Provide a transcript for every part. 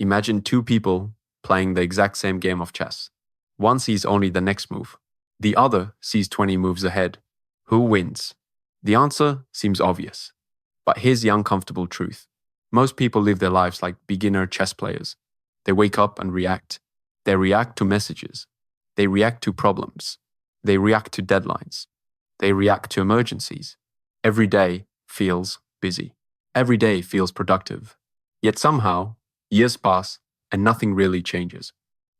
Imagine two people playing the exact same game of chess. One sees only the next move. The other sees 20 moves ahead. Who wins? The answer seems obvious. But here's the uncomfortable truth. Most people live their lives like beginner chess players. They wake up and react. They react to messages. They react to problems. They react to deadlines. They react to emergencies. Every day feels busy. Every day feels productive. Yet somehow, years pass and nothing really changes.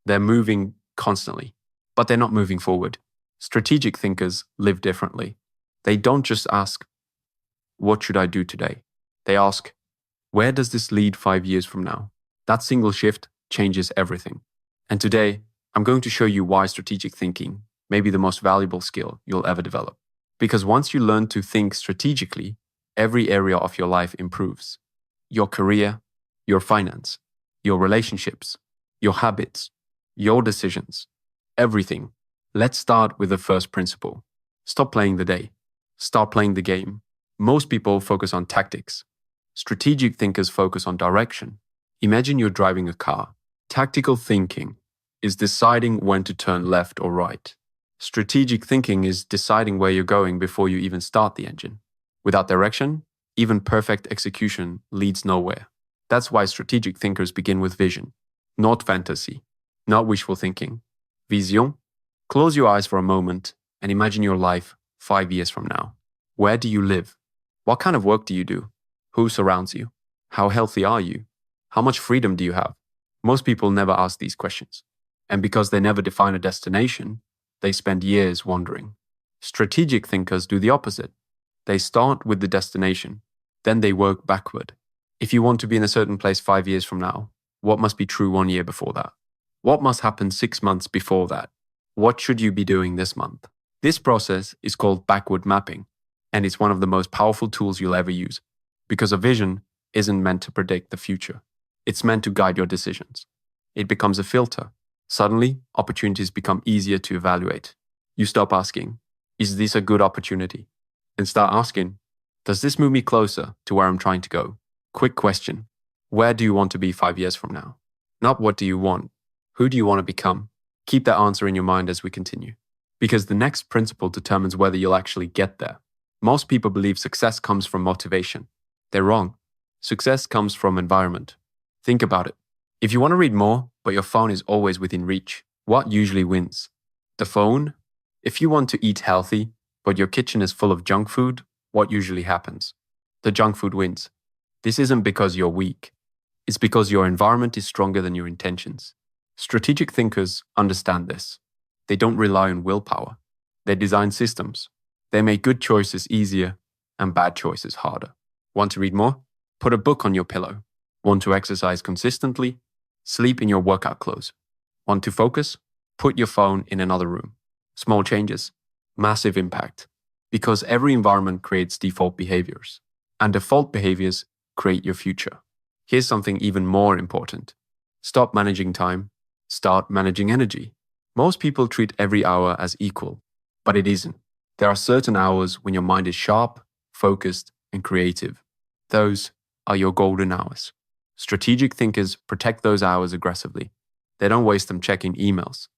They're moving constantly, but they're not moving forward. Strategic thinkers live differently. They don't just ask, what should I do today? They ask, where does this lead 5 years from now? That single shift changes everything. And today, I'm going to show you why strategic thinking may be the most valuable skill you'll ever develop. Because once you learn to think strategically, every area of your life improves. Your career, your finance, your relationships, your habits, your decisions, everything. Let's start with the first principle. Stop playing the day. Start playing the game. Most people focus on tactics. Strategic thinkers focus on direction. Imagine you're driving a car. Tactical thinking is deciding when to turn left or right. Strategic thinking is deciding where you're going before you even start the engine. Without direction, even perfect execution leads nowhere. That's why strategic thinkers begin with vision, not fantasy, not wishful thinking. Vision. Close your eyes for a moment and imagine your life 5 years from now. Where do you live? What kind of work do you do? Who surrounds you? How healthy are you? How much freedom do you have? Most people never ask these questions. And because they never define a destination, they spend years wandering. Strategic thinkers do the opposite. They start with the destination, then they work backward. If you want to be in a certain place 5 years from now, what must be true 1 year before that? What must happen 6 months before that? What should you be doing this month? This process is called backward mapping, and it's one of the most powerful tools you'll ever use. Because a vision isn't meant to predict the future. It's meant to guide your decisions. It becomes a filter. Suddenly, opportunities become easier to evaluate. You stop asking, is this a good opportunity? And start asking, does this move me closer to where I'm trying to go? Quick question. Where do you want to be 5 years from now? Not what do you want? Who do you want to become? Keep that answer in your mind as we continue. Because the next principle determines whether you'll actually get there. Most people believe success comes from motivation. They're wrong. Success comes from environment. Think about it. If you want to read more, but your phone is always within reach, what usually wins? The phone? If you want to eat healthy, but your kitchen is full of junk food, what usually happens? The junk food wins. This isn't because you're weak. It's because your environment is stronger than your intentions. Strategic thinkers understand this. They don't rely on willpower. They design systems. They make good choices easier and bad choices harder. Want to read more? Put a book on your pillow. Want to exercise consistently? Sleep in your workout clothes. Want to focus? Put your phone in another room. Small changes, massive impact. Because every environment creates default behaviors, and default behaviors create your future. Here's something even more important. Stop managing time. Start managing energy. Most people treat every hour as equal, but it isn't. There are certain hours when your mind is sharp, focused, and creative. Those are your golden hours. Strategic thinkers protect those hours aggressively. They don't waste them checking emails.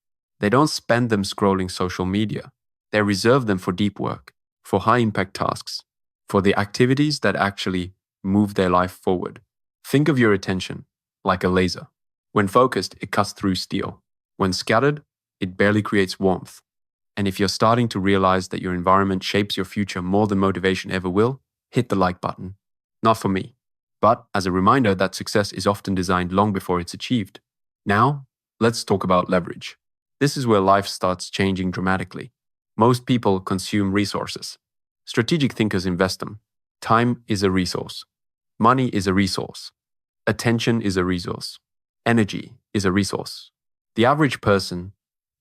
They don't spend them scrolling social media. They reserve them for deep work, for high-impact tasks, for the activities that actually move their life forward. Think of your attention like a laser. When focused, it cuts through steel. When scattered, it barely creates warmth. And if you're starting to realize that your environment shapes your future more than motivation ever will, hit the like button. Not for me, but as a reminder that success is often designed long before it's achieved. Now, let's talk about leverage. This is where life starts changing dramatically. Most people consume resources. Strategic thinkers invest them. Time is a resource. Money is a resource. Attention is a resource. Energy is a resource. The average person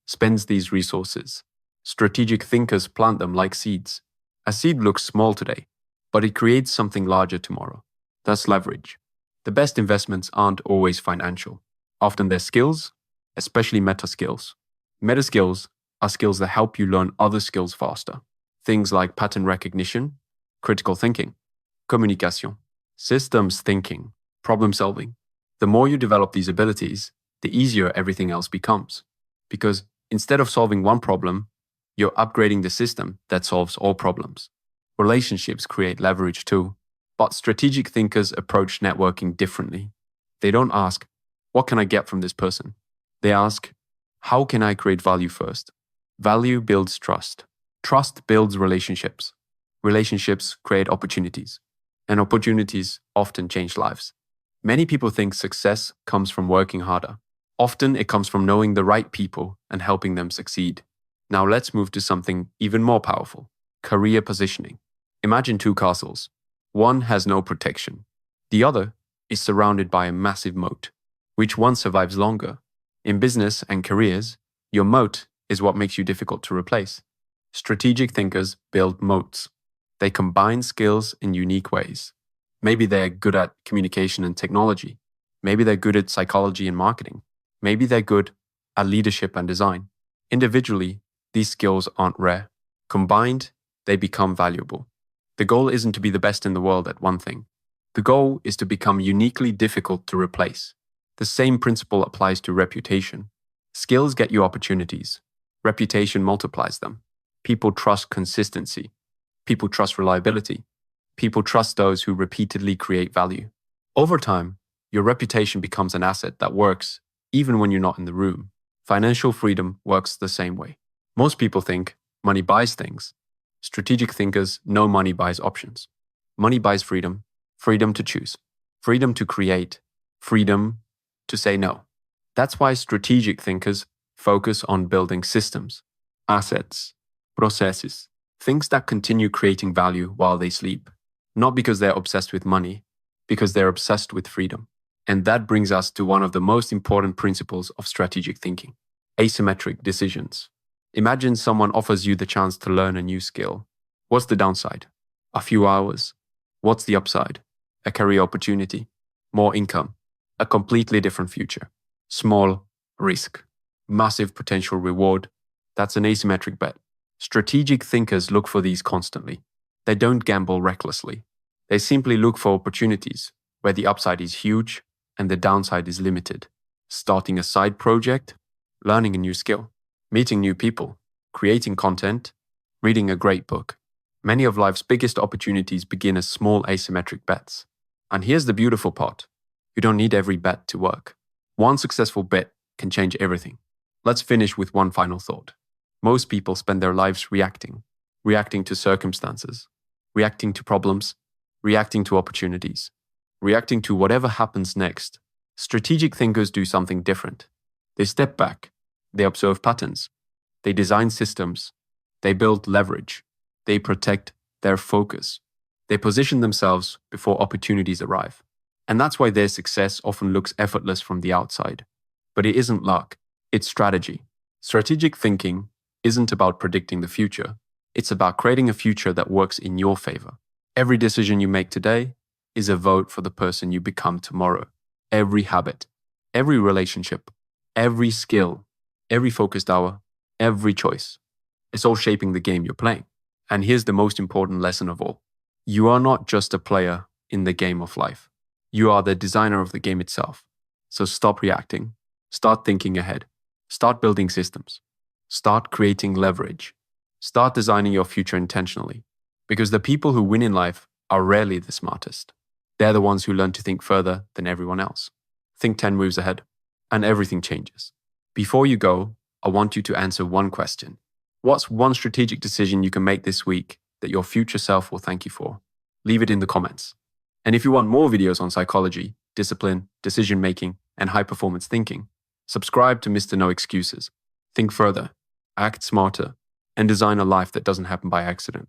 spends these resources. Strategic thinkers plant them like seeds. A seed looks small today, but it creates something larger tomorrow. That's leverage. The best investments aren't always financial. Often they're skills, especially meta skills. Meta skills are skills that help you learn other skills faster. Things like pattern recognition, critical thinking, communication, systems thinking, problem solving. The more you develop these abilities, the easier everything else becomes. Because instead of solving one problem, you're upgrading the system that solves all problems. Relationships create leverage too, but strategic thinkers approach networking differently. They don't ask, what can I get from this person? They ask, how can I create value first? Value builds trust. Trust builds relationships. Relationships create opportunities. And opportunities often change lives. Many people think success comes from working harder. Often it comes from knowing the right people and helping them succeed. Now let's move to something even more powerful: career positioning. Imagine two castles. One has no protection. The other is surrounded by a massive moat. Which one survives longer? In business and careers, your moat is what makes you difficult to replace. Strategic thinkers build moats. They combine skills in unique ways. Maybe they're good at communication and technology. Maybe they're good at psychology and marketing. Maybe they're good at leadership and design. Individually, these skills aren't rare. Combined, they become valuable. The goal isn't to be the best in the world at one thing. The goal is to become uniquely difficult to replace. The same principle applies to reputation. Skills get you opportunities. Reputation multiplies them. People trust consistency. People trust reliability. People trust those who repeatedly create value. Over time, your reputation becomes an asset that works even when you're not in the room. Financial freedom works the same way. Most people think money buys things. Strategic thinkers know money buys options. Money buys freedom, freedom to choose, freedom to create, freedom to say no. That's why strategic thinkers focus on building systems, assets, processes, things that continue creating value while they sleep. Not because they're obsessed with money, because they're obsessed with freedom. And that brings us to one of the most important principles of strategic thinking: asymmetric decisions. Imagine someone offers you the chance to learn a new skill. What's the downside? A few hours. What's the upside? A career opportunity, more income, a completely different future. Small risk, massive potential reward. That's an asymmetric bet. Strategic thinkers look for these constantly. They don't gamble recklessly. They simply look for opportunities where the upside is huge and the downside is limited. Starting a side project, learning a new skill, meeting new people, creating content, reading a great book. Many of life's biggest opportunities begin as small asymmetric bets. And here's the beautiful part: you don't need every bet to work. One successful bet can change everything. Let's finish with one final thought. Most people spend their lives reacting to circumstances, reacting to problems, reacting to opportunities, reacting to whatever happens next. Strategic thinkers do something different. They step back, they observe patterns, they design systems, they build leverage, they protect their focus. They position themselves before opportunities arrive. And that's why their success often looks effortless from the outside. But it isn't luck, it's strategy. Strategic thinking isn't about predicting the future. It's about creating a future that works in your favor. Every decision you make today is a vote for the person you become tomorrow. Every habit, every relationship, every skill, every focused hour, every choice. It's all shaping the game you're playing. And here's the most important lesson of all. You are not just a player in the game of life. You are the designer of the game itself. So stop reacting. Start thinking ahead. Start building systems. Start creating leverage. Start designing your future intentionally. Because the people who win in life are rarely the smartest. They're the ones who learn to think further than everyone else. Think 10 moves ahead, and everything changes. Before you go, I want you to answer one question. What's one strategic decision you can make this week that your future self will thank you for? Leave it in the comments. And if you want more videos on psychology, discipline, decision-making, and high-performance thinking, subscribe to Mr. No Excuses. Think further, act smarter, and design a life that doesn't happen by accident.